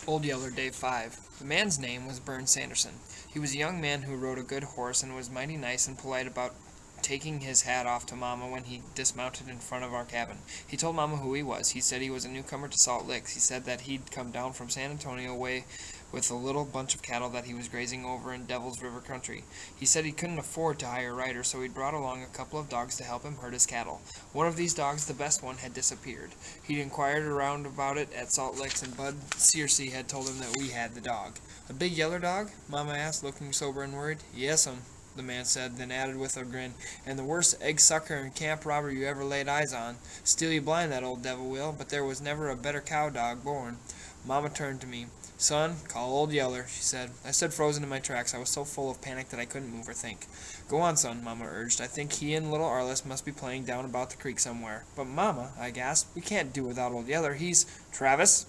Old Yeller, Day 5. The man's name was Burns Sanderson. He was a young man who rode a good horse and was mighty nice and polite about taking his hat off to Mama when he dismounted in front of our cabin. He told Mama who he was. He said he was a newcomer to Salt Licks. He said that he'd come down from San Antonio way with a little bunch of cattle that he was grazing over in Devil's River country. He said he couldn't afford to hire a rider, so he'd brought along a couple of dogs to help him herd his cattle. One of these dogs, the best one, had disappeared. He'd inquired around about it at Salt Licks, and Bud Searcy had told him that we had the dog. "A big yeller dog?" Mama asked, looking sober and worried. "Yes'm," the man said, then added with a grin, "and the worst egg-sucker and camp robber you ever laid eyes on. Steal you blind, that old devil will, but there was never a better cow dog born." Mama turned to me. "Son, call Old Yeller," she said. I stood frozen in my tracks. I was so full of panic that I couldn't move or think. "Go on, son," Mama urged. "I think he and little Arliss must be playing down about the creek somewhere." "But, Mama," I gasped, "we can't do without Old Yeller. He's—" "Travis!"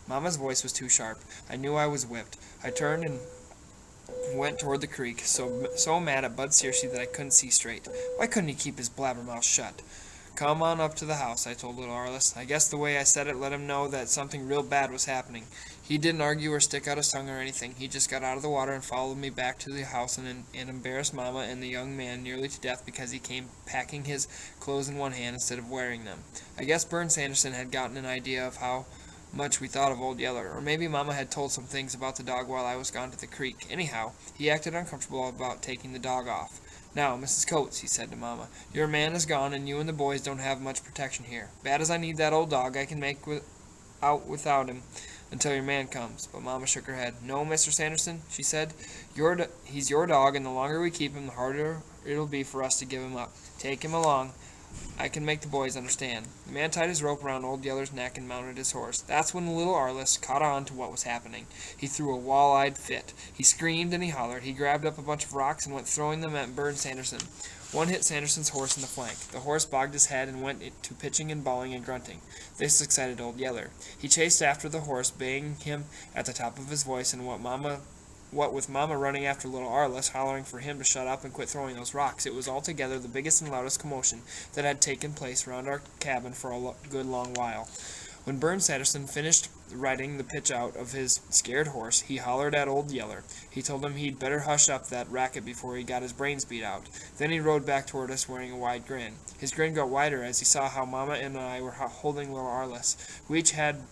Mama's voice was too sharp. I knew I was whipped. I turned and went toward the creek, so mad at Bud Searcy that I couldn't see straight. Why couldn't he keep his blabbermouth shut? "Come on up to the house," I told little Arliss. I guess the way I said it let him know that something real bad was happening. He didn't argue or stick out his tongue or anything. He just got out of the water and followed me back to the house and embarrassed Mama and the young man nearly to death because he came packing his clothes in one hand instead of wearing them. I guess Burns Sanderson had gotten an idea of how much we thought of Old Yeller, or maybe Mama had told some things about the dog while I was gone to the creek. Anyhow, he acted uncomfortable about taking the dog off. "Now, Mrs. Coates," he said to Mama, "your man is gone, and you and the boys don't have much protection here. Bad as I need that old dog, I can make out without him until your man comes." But Mama shook her head. "No, Mr. Sanderson," she said, he's your dog, and the longer we keep him, the harder it'll be for us to give him up. Take him along. I can make the boys understand." The man tied his rope around Old Yeller's neck and mounted his horse. That's when little Arliss caught on to what was happening. He threw a wall-eyed fit. He screamed and he hollered. He grabbed up a bunch of rocks and went throwing them at Burns Sanderson. One hit Sanderson's horse in the flank. The horse bogged his head and went to pitching and bawling and grunting. This excited Old Yeller. He chased after the horse, baying him at the top of his voice, and what with Mama running after little Arliss, hollering for him to shut up and quit throwing those rocks, it was altogether the biggest and loudest commotion that had taken place round our cabin for a good long while. When Burns Sanderson finished riding the pitch out of his scared horse, he hollered at Old Yeller. He told him he'd better hush up that racket before he got his brains beat out. Then he rode back toward us wearing a wide grin. His grin got wider as he saw how Mama and I were holding little Arliss. We each had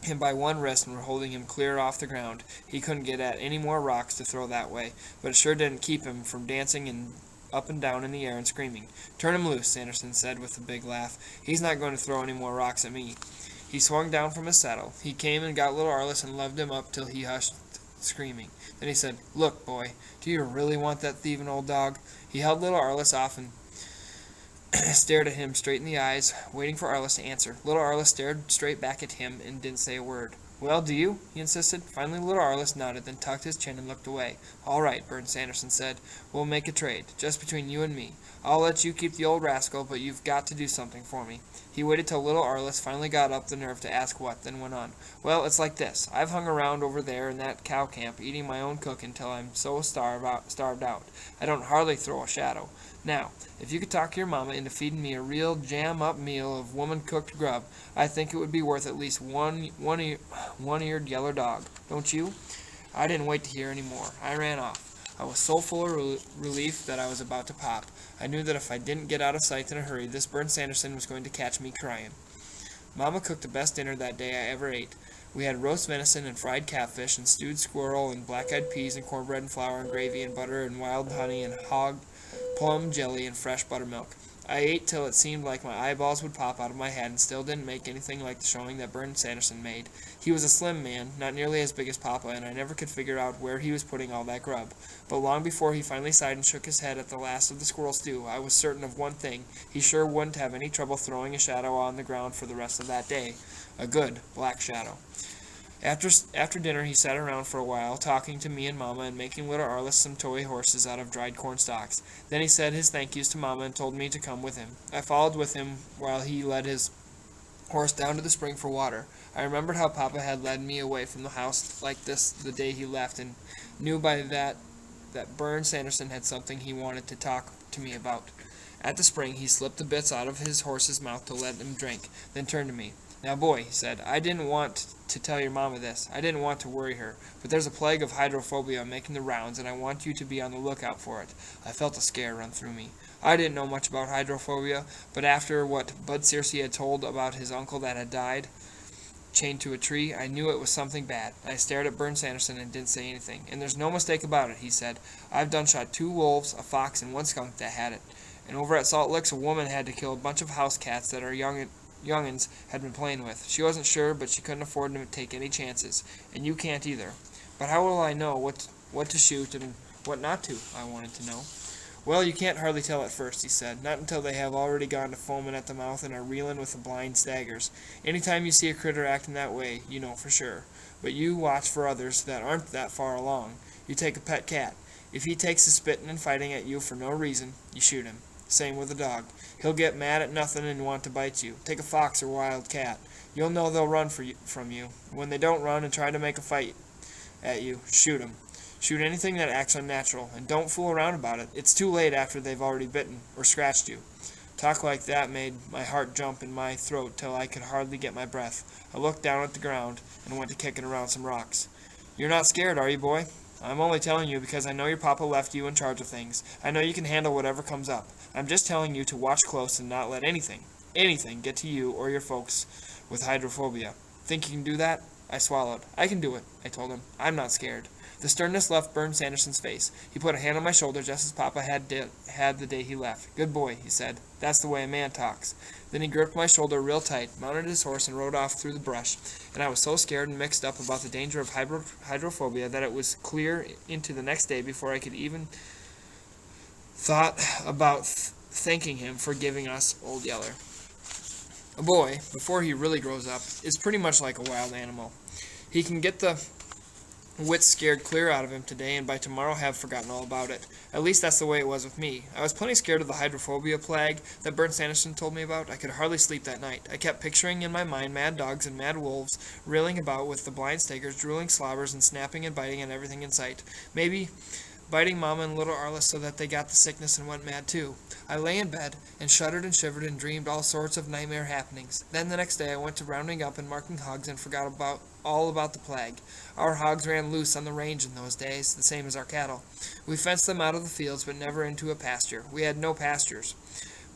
him by one wrist and were holding him clear off the ground. He couldn't get at any more rocks to throw that way, but it sure didn't keep him from dancing and up and down in the air and screaming. "Turn him loose," Sanderson said with a big laugh. "He's not going to throw any more rocks at me." He swung down from his saddle. He came and got little Arliss and leved him up till he hushed screaming. Then he said, "Look, boy, do you really want that thieving old dog?" He held little Arliss off and stared at him straight in the eyes, waiting for Arliss to answer. Little Arliss stared straight back at him and didn't say a word. "Well, do you?" he insisted. Finally, little Arliss nodded, then tucked his chin and looked away. "All right," Burns Sanderson said. "We'll make a trade, just between you and me. I'll let you keep the old rascal, but you've got to do something for me." He waited till little Arliss finally got up the nerve to ask what, then went on. "Well, it's like this. I've hung around over there in that cow camp, eating my own cooking till I'm so starved out. I don't hardly throw a shadow. Now, if you could talk your mama into feeding me a real jam-up meal of woman-cooked grub, I think it would be worth at least one-eared yeller dog. Don't you?" I didn't wait to hear any more. I ran off. I was so full of relief that I was about to pop. I knew that if I didn't get out of sight in a hurry, this Burns Sanderson was going to catch me crying. Mama cooked the best dinner that day I ever ate. We had roast venison and fried catfish and stewed squirrel and black-eyed peas and cornbread and flour and gravy and butter and wild honey and hog plum jelly and fresh buttermilk. I ate till it seemed like my eyeballs would pop out of my head and still didn't make anything like the showing that Burns Sanderson made. He was a slim man, not nearly as big as Papa, and I never could figure out where he was putting all that grub. But long before he finally sighed and shook his head at the last of the squirrel stew, I was certain of one thing. He sure wouldn't have any trouble throwing a shadow on the ground for the rest of that day. A good black shadow. After dinner, he sat around for a while, talking to me and Mama and making little Arliss some toy horses out of dried corn stalks. Then he said his thank yous to Mama and told me to come with him. I followed with him while he led his horse down to the spring for water. I remembered how Papa had led me away from the house like this the day he left, and knew by that Burns Sanderson had something he wanted to talk to me about. At the spring, he slipped the bits out of his horse's mouth to let him drink, then turned to me. Now, boy, he said, I didn't want to tell your mama this. I didn't want to worry her. But there's a plague of hydrophobia making the rounds, and I want you to be on the lookout for it. I felt a scare run through me. I didn't know much about hydrophobia, but after what Bud Searcy had told about his uncle that had died, chained to a tree, I knew it was something bad. I stared at Burn Sanderson and didn't say anything. And there's no mistake about it, he said. I've done shot 2 wolves, a fox, and 1 skunk that had it. And over at Salt Licks, a woman had to kill a bunch of house cats that our young'uns had been playing with. She wasn't sure, but she couldn't afford to take any chances. And you can't either. But how will I know what to shoot and what not to, I wanted to know. Well, you can't hardly tell at first, he said. Not until they have already gone to foaming at the mouth and are reeling with the blind staggers. Any time you see a critter acting that way, you know for sure. But you watch for others that aren't that far along. You take a pet cat. If he takes to spitting and fighting at you for no reason, you shoot him. Same with a dog. He'll get mad at nothing and want to bite you. Take a fox or wild cat. You'll know they'll run from you. When they don't run and try to make a fight at you, shoot 'em. Shoot anything that acts unnatural, and don't fool around about it. It's too late after they've already bitten or scratched you. Talk like that made my heart jump in my throat till I could hardly get my breath. I looked down at the ground and went to kicking around some rocks. You're not scared, are you, boy? I'm only telling you because I know your papa left you in charge of things. I know you can handle whatever comes up. I'm just telling you to watch close and not let anything get to you or your folks with hydrophobia. Think you can do that? I swallowed. I can do it, I told him. I'm not scared. The sternness left Burn Sanderson's face. He put a hand on my shoulder just as Papa had the day he left. Good boy, he said. That's the way a man talks. Then he gripped my shoulder real tight, mounted his horse, and rode off through the brush. And I was so scared and mixed up about the danger of hydrophobia that it was clear into the next day before I could even thought about thanking him for giving us Old Yeller. A boy, before he really grows up, is pretty much like a wild animal. He can get the wits scared clear out of him today, and by tomorrow have forgotten all about it. At least that's the way it was with me. I was plenty scared of the hydrophobia plague that Burn Sanderson told me about. I could hardly sleep that night. I kept picturing in my mind mad dogs and mad wolves reeling about with the blind stakers, drooling slobbers, and snapping and biting at everything in sight. Maybe biting Mama and little Arliss so that they got the sickness and went mad too. I lay in bed and shuddered and shivered and dreamed all sorts of nightmare happenings. Then the next day I went to rounding up and marking hogs and forgot all about the plague. Our hogs ran loose on the range in those days, the same as our cattle. We fenced them out of the fields, but never into a pasture. We had no pastures.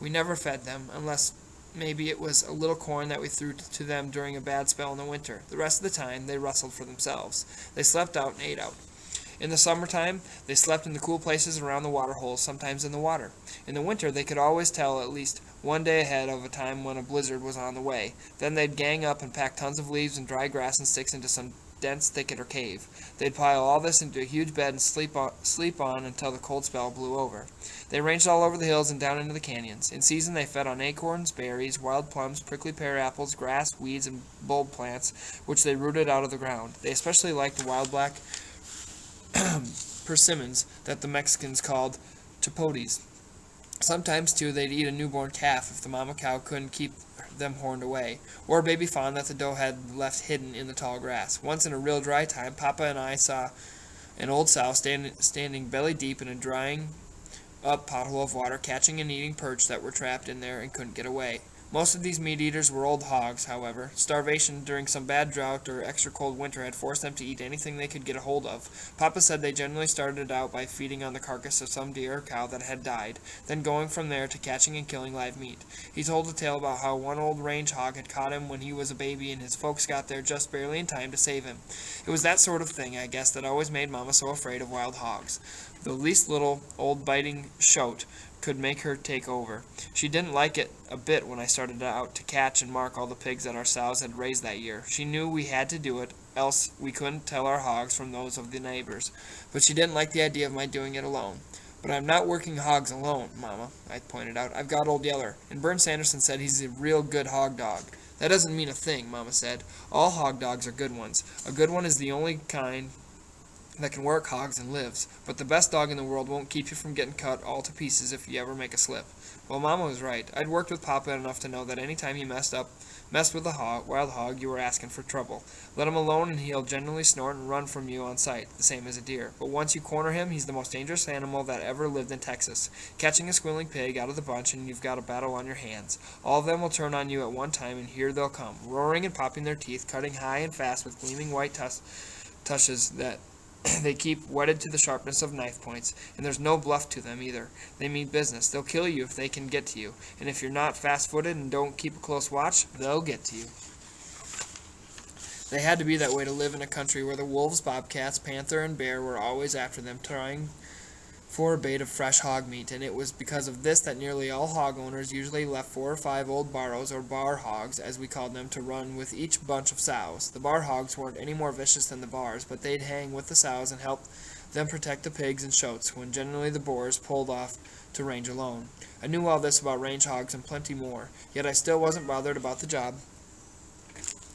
We never fed them, unless maybe it was a little corn that we threw to them during a bad spell in the winter. The rest of the time, they rustled for themselves. They slept out and ate out. In the summertime, they slept in the cool places around the water holes, sometimes in the water. In the winter, they could always tell at least one day ahead of a time when a blizzard was on the way. Then they'd gang up and pack tons of leaves and dry grass and sticks into some dense thicket or cave. They'd pile all this into a huge bed and sleep on until the cold spell blew over. They ranged all over the hills and down into the canyons. In season, they fed on acorns, berries, wild plums, prickly pear apples, grass, weeds, and bulb plants, which they rooted out of the ground. They especially liked the wild black persimmons that the Mexicans called chapotes. Sometimes, too, they'd eat a newborn calf if the mama cow couldn't keep them horned away, or a baby fawn that the doe had left hidden in the tall grass. Once in a real dry time, Papa and I saw an old sow standing belly deep in a drying up pothole of water, catching and eating perch that were trapped in there and couldn't get away. Most of these meat-eaters were old hogs, however. Starvation during some bad drought or extra cold winter had forced them to eat anything they could get a hold of. Papa said they generally started out by feeding on the carcass of some deer or cow that had died, then going from there to catching and killing live meat. He told a tale about how one old range hog had caught him when he was a baby and his folks got there just barely in time to save him. It was that sort of thing, I guess, that always made Mama so afraid of wild hogs. The least little old biting shote could make her take over. She didn't like it a bit when I started out to catch and mark all the pigs that our sows had raised that year. She knew we had to do it, else we couldn't tell our hogs from those of the neighbors. But she didn't like the idea of my doing it alone. But I'm not working hogs alone, Mama, I pointed out. I've got Old Yeller, and Burn Sanderson said he's a real good hog dog. That doesn't mean a thing, Mama said. All hog dogs are good ones. A good one is the only kind that can work hogs and lives, but the best dog in the world won't keep you from getting cut all to pieces if you ever make a slip. Well, Mama was right. I'd worked with Papa enough to know that any time he messed Mess with a wild hog, you are asking for trouble. Let him alone and he'll generally snort and run from you on sight, the same as a deer. But once you corner him, he's the most dangerous animal that ever lived in Texas. Catching a squealing pig out of the bunch and you've got a battle on your hands. All of them will turn on you at one time, and here they'll come, roaring and popping their teeth, cutting high and fast with gleaming white tushes that they keep whetted to the sharpness of knife points, and there's no bluff to them either. They mean business. They'll kill you if they can get to you, and if you're not fast-footed and don't keep a close watch, they'll get to you. They had to be that way to live in a country where the wolves, bobcats, panther, and bear were always after them, trying for a bait of fresh hog meat, and it was because of this that nearly all hog owners usually left 4 or 5 old barrows, or bar hogs, as we called them, to run with each bunch of sows. The bar hogs weren't any more vicious than the bars, but they'd hang with the sows and help them protect the pigs and shoats, when generally the boars pulled off to range alone. I knew all this about range hogs and plenty more, yet I still wasn't bothered about the job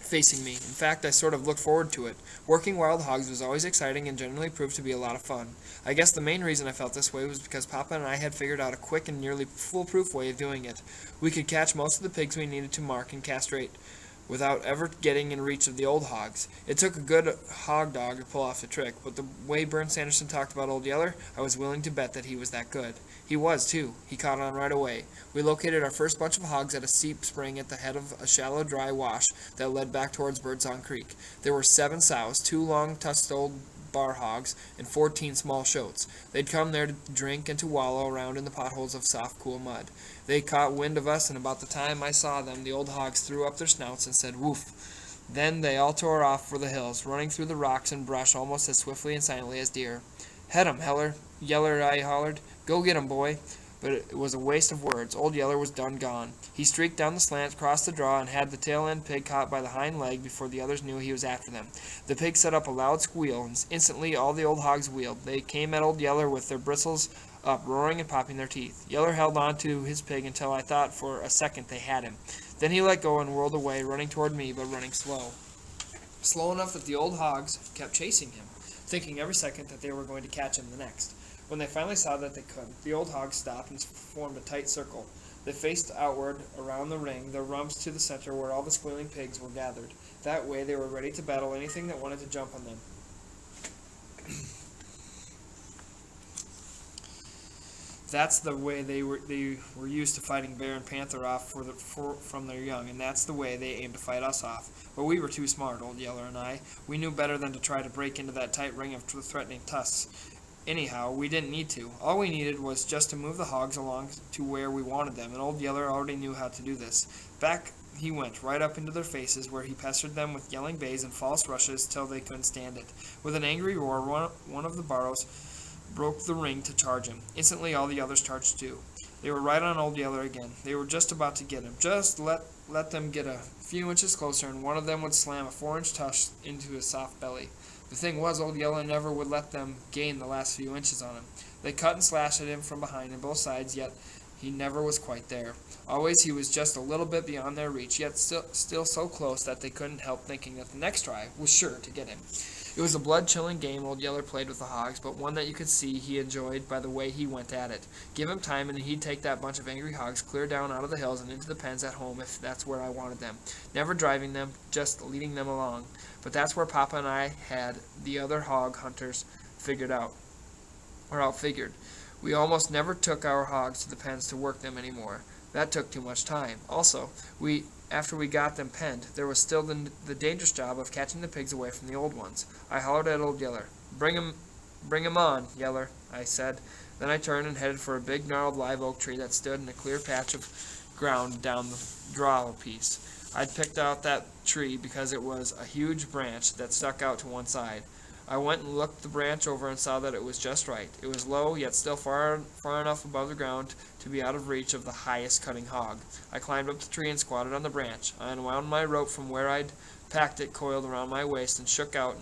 facing me. In fact, I sort of looked forward to it. Working wild hogs was always exciting and generally proved to be a lot of fun. I guess the main reason I felt this way was because Papa and I had figured out a quick and nearly foolproof way of doing it. We could catch most of the pigs we needed to mark and castrate without ever getting in reach of the old hogs. It took a good hog dog to pull off the trick, but the way Bern Sanderson talked about Old Yeller, I was willing to bet that he was that good. He was, too. He caught on right away. We located our first bunch of hogs at a steep spring at the head of a shallow, dry wash that led back towards Birdsong Creek. There were 7 sows, 2 long-tusked old bar hogs, and 14 small shoats. They'd come there to drink and to wallow around in the potholes of soft, cool mud. They caught wind of us, and about the time I saw them, the old hogs threw up their snouts and said, "Woof." Then they all tore off for the hills, running through the rocks and brush almost as swiftly and silently as deer. "Head 'em, Yeller," I hollered. "Go get 'em, boy." But it was a waste of words. Old Yeller was done gone. He streaked down the slant, crossed the draw, and had the tail-end pig caught by the hind leg before the others knew he was after them. The pig set up a loud squeal, and instantly all the old hogs wheeled. They came at Old Yeller with their bristles up, roaring and popping their teeth. Yeller held on to his pig until I thought for a second they had him. Then he let go and whirled away, running toward me, but running slow. Slow enough that the old hogs kept chasing him, thinking every second that they were going to catch him the next. When they finally saw that they couldn't, the old hogs stopped and formed a tight circle. They faced outward around the ring, their rumps to the center where all the squealing pigs were gathered. That way they were ready to battle anything that wanted to jump on them. That's the way they were used to fighting bear and panther off from their young, and that's the way they aimed to fight us off. But we were too smart, Old Yeller and I. We knew better than to try to break into that tight ring of threatening tusks. Anyhow, we didn't need to. All we needed was just to move the hogs along to where we wanted them, and Old Yeller already knew how to do this. Back he went, right up into their faces, where he pestered them with yelling bays and false rushes till they couldn't stand it. With an angry roar, one of the barrows broke the ring to charge him. Instantly all the others charged too. They were right on Old Yeller again. They were just about to get him. Just let them get a few inches closer, and one of them would slam a 4-inch tusk into his soft belly. The thing was, Old Yeller never would let them gain the last few inches on him. They cut and slashed at him from behind on both sides, yet he never was quite there. Always he was just a little bit beyond their reach, yet still so close that they couldn't help thinking that the next try was sure to get him. It was a blood-chilling game Old Yeller played with the hogs, but one that you could see he enjoyed by the way he went at it. Give him time, and he'd take that bunch of angry hogs clear down out of the hills and into the pens at home if that's where I wanted them. Never driving them, just leading them along. But that's where Papa and I had the other hog hunters outfigured. We almost never took our hogs to the pens to work them anymore. That took too much time. Also, after we got them penned, there was still the dangerous job of catching the pigs away from the old ones. I hollered at Old Yeller. Bring 'em on, Yeller," I said. Then I turned and headed for a big gnarled live oak tree that stood in a clear patch of ground down the draw piece. I'd picked out that tree because it was a huge branch that stuck out to one side. I went and looked the branch over and saw that it was just right. It was low, yet still far enough above the ground to be out of reach of the highest cutting hog. I climbed up the tree and squatted on the branch. I unwound my rope from where I'd packed it coiled around my waist and shook out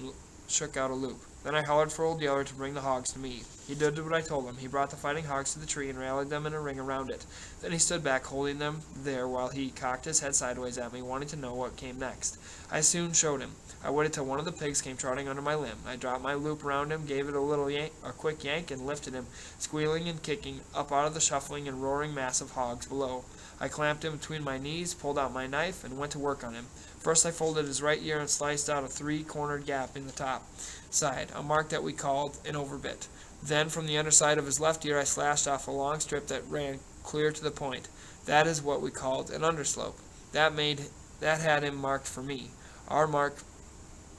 shook out a loop. Then I hollered for Old Yeller to bring the hogs to me. He did what I told him. He brought the fighting hogs to the tree and rallied them in a ring around it. Then he stood back, holding them there while he cocked his head sideways at me, wanting to know what came next. I soon showed him. I waited till one of the pigs came trotting under my limb. I dropped my loop around him, gave it a quick yank, and lifted him, squealing and kicking, up out of the shuffling and roaring mass of hogs below. I clamped him between my knees, pulled out my knife, and went to work on him. First I folded his right ear and sliced out a 3-cornered gap in the top side, a mark that we called an overbit. Then from the underside of his left ear I slashed off a long strip that ran clear to the point. That is what we called an underslope. That had him marked for me. Our mark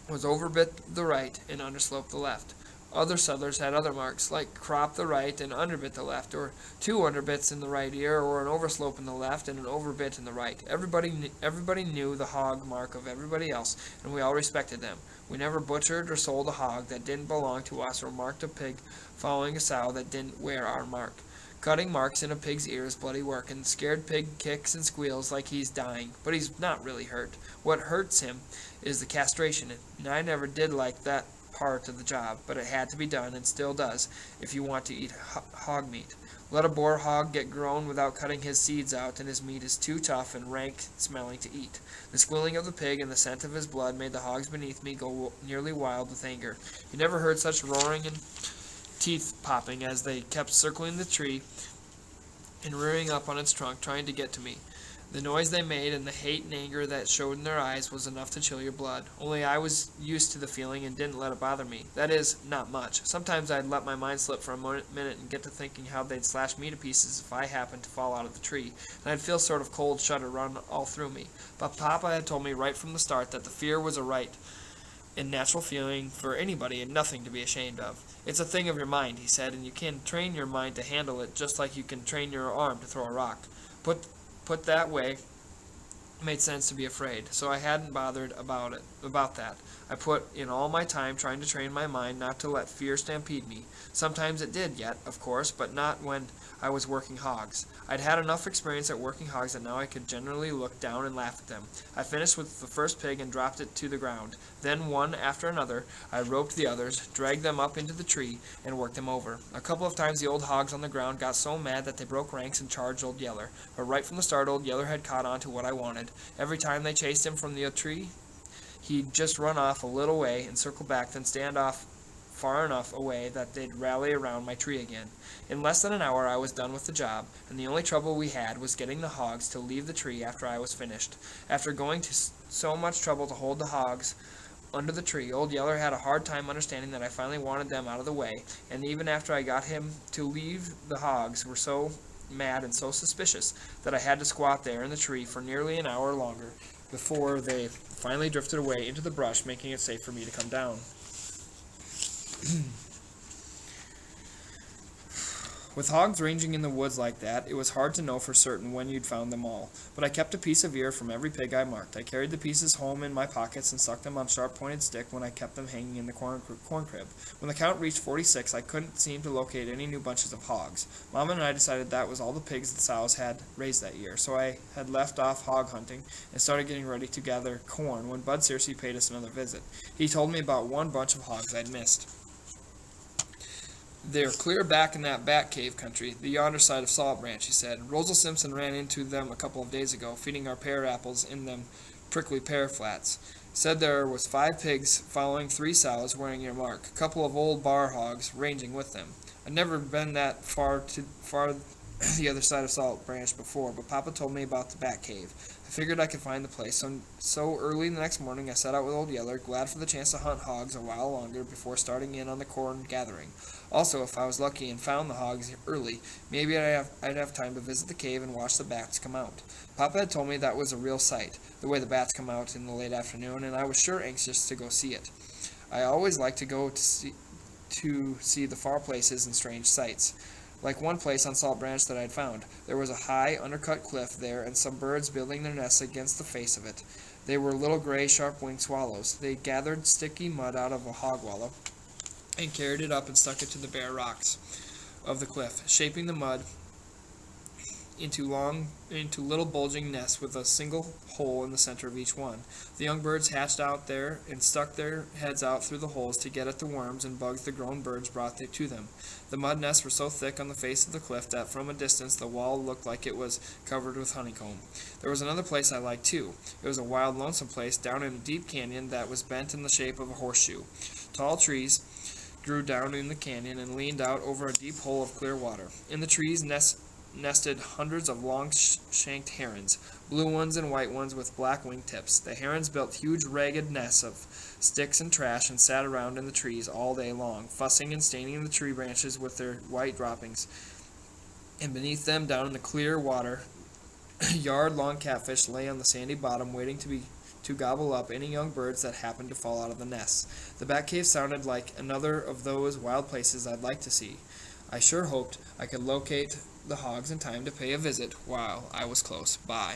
was overbit the right and underslope the left. Other settlers had other marks, like crop the right and underbit the left, or 2 underbits in the right ear, or an overslope in the left and an overbit in the right. Everybody knew the hog mark of everybody else, and we all respected them. We never butchered or sold a hog that didn't belong to us, or marked a pig following a sow that didn't wear our mark. Cutting marks in a pig's ear is bloody work, and the scared pig kicks and squeals like he's dying, but he's not really hurt. What hurts him is the castration, and I never did like that part of the job, but it had to be done and still does if you want to eat hog meat. Let a boar hog get grown without cutting his seeds out, and his meat is too tough and rank smelling to eat. The squealing of the pig and the scent of his blood made the hogs beneath me go nearly wild with anger. You never heard such roaring and teeth popping as they kept circling the tree and rearing up on its trunk, trying to get to me. The noise they made and the hate and anger that showed in their eyes was enough to chill your blood. Only I was used to the feeling and didn't let it bother me. That is, not much. Sometimes I'd let my mind slip for a minute and get to thinking how they'd slash me to pieces if I happened to fall out of the tree, and I'd feel sort of cold shudder run all through me. But Papa had told me right from the start that the fear was a right and natural feeling for anybody and nothing to be ashamed of. It's a thing of your mind, he said, and you can train your mind to handle it just like you can train your arm to throw a rock. Put that way, it made sense to be afraid, so I hadn't bothered about that. I put in all my time trying to train my mind not to let fear stampede me. Sometimes it did yet, of course, but not when I was working hogs. I'd had enough experience at working hogs that now I could generally look down and laugh at them. I finished with the first pig and dropped it to the ground. Then, one after another, I roped the others, dragged them up into the tree, and worked them over. A couple of times the old hogs on the ground got so mad that they broke ranks and charged Old Yeller. But right from the start, Old Yeller had caught on to what I wanted. Every time they chased him from the tree, he'd just run off a little way and circle back, then stand off far enough away that they'd rally around my tree again. In less than an hour I was done with the job, and the only trouble we had was getting the hogs to leave the tree after I was finished. After going to so much trouble to hold the hogs under the tree, Old Yeller had a hard time understanding that I finally wanted them out of the way, and even after I got him to leave, the hogs were so mad and so suspicious that I had to squat there in the tree for nearly an hour longer before they finally drifted away into the brush, making it safe for me to come down. With hogs ranging in the woods like that, it was hard to know for certain when you'd found them all, but I kept a piece of ear from every pig I marked. I carried the pieces home in my pockets and stuck them on a sharp-pointed stick when I kept them hanging in the corn crib. When the count reached 46, I couldn't seem to locate any new bunches of hogs. Mama and I decided that was all the pigs the sows had raised that year, so I had left off hog hunting and started getting ready to gather corn when Bud Searcy paid us another visit. He told me about one bunch of hogs I'd missed. They're clear back in that bat cave country, the yonder side of Salt Branch, he said. Rosal Simpson ran into them a couple of days ago, feeding our pear apples in them prickly pear flats. Said there was 5 pigs following 3 sows wearing your mark, a couple of old bar hogs ranging with them. I'd never been that far the other side of Salt Branch before, but Papa told me about the bat cave. I figured I could find the place, so early the next morning I set out with Old Yeller, glad for the chance to hunt hogs a while longer before starting in on the corn gathering. Also, if I was lucky and found the hogs early, maybe I'd have time to visit the cave and watch the bats come out. Papa had told me that was a real sight, the way the bats come out in the late afternoon, and I was sure anxious to go see it. I always like to go to see the far places and strange sights. Like one place on Salt Branch that I'd found. There was a high, undercut cliff there, and some birds building their nests against the face of it. They were little gray, sharp-winged swallows. They gathered sticky mud out of a hog wallow and carried it up and stuck it to the bare rocks of the cliff, shaping the mud into little bulging nests with a single hole in the center of each one. The young birds hatched out there and stuck their heads out through the holes to get at the worms and bugs the grown birds brought to them. The mud nests were so thick on the face of the cliff that from a distance the wall looked like it was covered with honeycomb. There was another place I liked too. It was a wild, lonesome place down in a deep canyon that was bent in the shape of a horseshoe. Tall trees grew down in the canyon and leaned out over a deep hole of clear water. In the trees nested hundreds of long-shanked herons, blue ones and white ones with black wingtips. The herons built huge ragged nests of sticks and trash and sat around in the trees all day long, fussing and staining the tree branches with their white droppings. And beneath them, down in the clear water, yard-long catfish lay on the sandy bottom waiting to gobble up any young birds that happened to fall out of the nests. The Bat Cave sounded like another of those wild places I'd like to see. I sure hoped I could locate the hogs in time to pay a visit while I was close by.